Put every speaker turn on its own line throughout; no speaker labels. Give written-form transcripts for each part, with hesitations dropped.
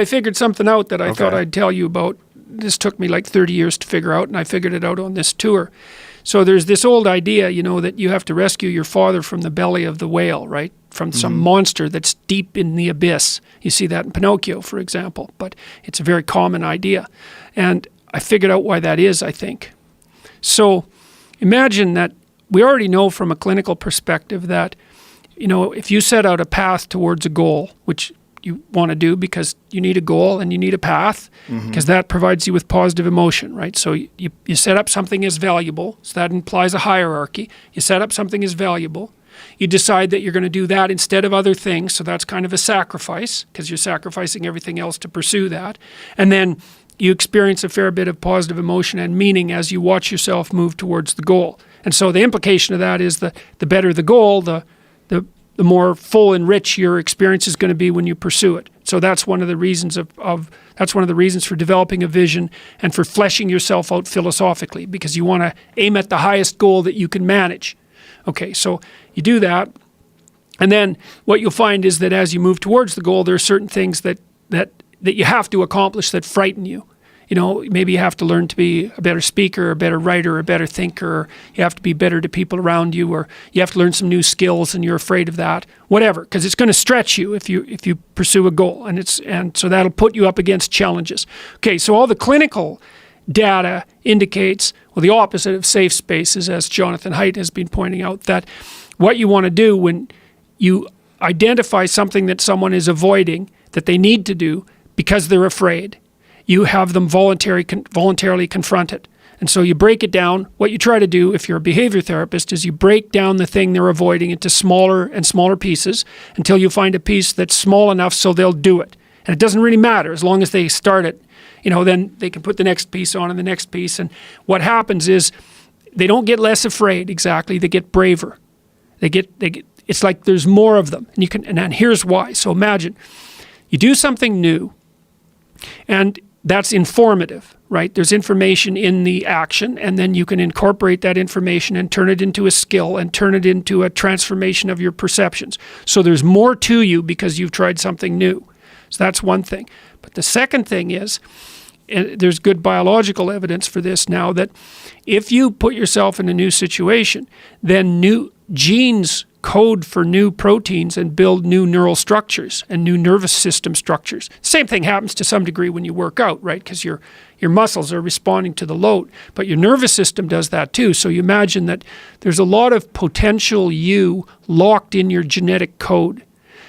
I figured something out that I thought I'd tell you about. This took me like 30 years to figure out, and I figured it out on this tour. So there's this old idea, you know, that you have to rescue your father from the belly of the whale, right? From some monster that's deep in the abyss. You see that in Pinocchio, for example, but it's a very common idea. And I figured out why that is, I think. So imagine that we already know from a clinical perspective that, you know, if you set out a path towards a goal, which you want to do because you need a goal and you need a path, because that provides you with positive emotion, right? So you set up something as valuable, so that implies a hierarchy. You set up something as valuable. You decide that you're going to do that instead of other things, so that's kind of a sacrifice, because you're sacrificing everything else to pursue that. And then you experience a fair bit of positive emotion and meaning as you watch yourself move towards the goal. And so the implication of that is that the better the goal, the more full and rich your experience is going to be when you pursue it. So that's one of the reasons that's one of the reasons for developing a vision and for fleshing yourself out philosophically, because you want to aim at the highest goal that you can manage. Okay, so you do that, and then what you'll find is that as you move towards the goal, there are certain things that you have to accomplish that frighten you. You know, maybe you have to learn to be a better speaker, a better writer, a better thinker, or you have to be better to people around you, or you have to learn some new skills and you're afraid of that, whatever, because it's going to stretch you if you pursue a goal, and so that'll put you up against challenges. Okay, so all the clinical data indicates, well, the opposite of safe spaces, as Jonathan Haidt has been pointing out, that what you want to do when you identify something that someone is avoiding that they need to do because they're afraid, you have them voluntarily confront it. And so you break it down. What you try to do if you're a behavior therapist is you break down the thing they're avoiding into smaller and smaller pieces until you find a piece that's small enough so they'll do it. And it doesn't really matter as long as they start it. You know, then they can put the next piece on and the next piece. And what happens is they don't get less afraid exactly. They get braver. They get it's like there's more of them. And here's why. So imagine you do something new, and that's informative, right? There's information in the action, and then you can incorporate that information and turn it into a skill and turn it into a transformation of your perceptions. So there's more to you because you've tried something new. So that's one thing. But the second thing is, and there's good biological evidence for this now, that if you put yourself in a new situation, then new genes code for new proteins and build new neural structures and new nervous system structures. Same thing happens to some degree when you work out, right? Because your muscles are responding to the load, but your nervous system does that too. So you imagine that there's a lot of potential you locked in your genetic code.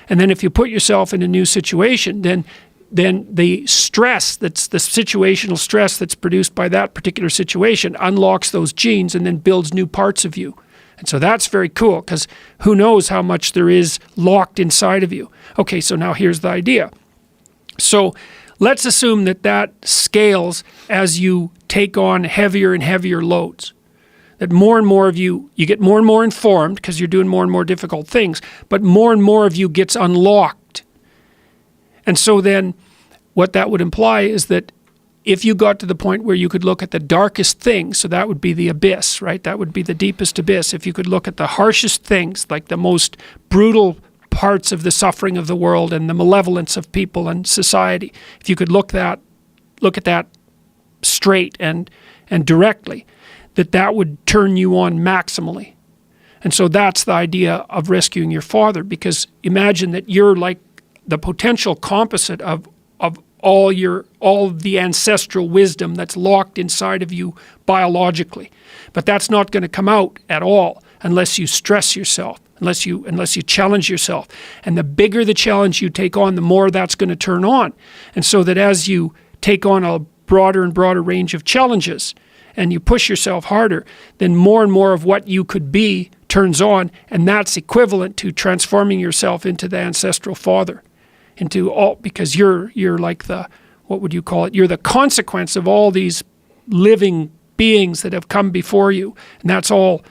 And then if you put yourself in a new situation, then the stress, that's the situational stress that's produced by that particular situation, unlocks those genes and then builds new parts of you. And so that's very cool, because who knows how much there is locked inside of you. Okay, so now here's the idea. So let's assume that scales as you take on heavier and heavier loads. That more and more of you get more and more informed because you're doing more and more difficult things, but more and more of you gets unlocked. And so then what that would imply is that if you got to the point where you could look at the darkest things, so that would be the abyss, right? That would be the deepest abyss. If you could look at the harshest things, like the most brutal parts of the suffering of the world and the malevolence of people and society, if you could look at that straight and directly, that would turn you on maximally. And so that's the idea of rescuing your father, because imagine that you're like the potential composite of all the ancestral wisdom that's locked inside of you biologically. But that's not going to come out at all unless you stress yourself, unless you challenge yourself. And the bigger the challenge you take on, the more that's going to turn on. And so that as you take on a broader and broader range of challenges and you push yourself harder, then more and more of what you could be turns on, and that's equivalent to transforming yourself into the ancestral father. Because you're like what would you call it? You're the consequence of all these living beings that have come before you. And that's all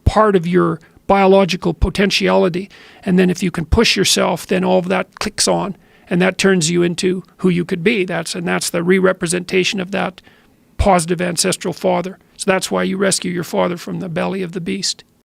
part of your biological potentiality. And then if you can push yourself, then all of that clicks on, and that turns you into who you could be. That's the re-representation of that positive ancestral father. So that's why you rescue your father from the belly of the beast.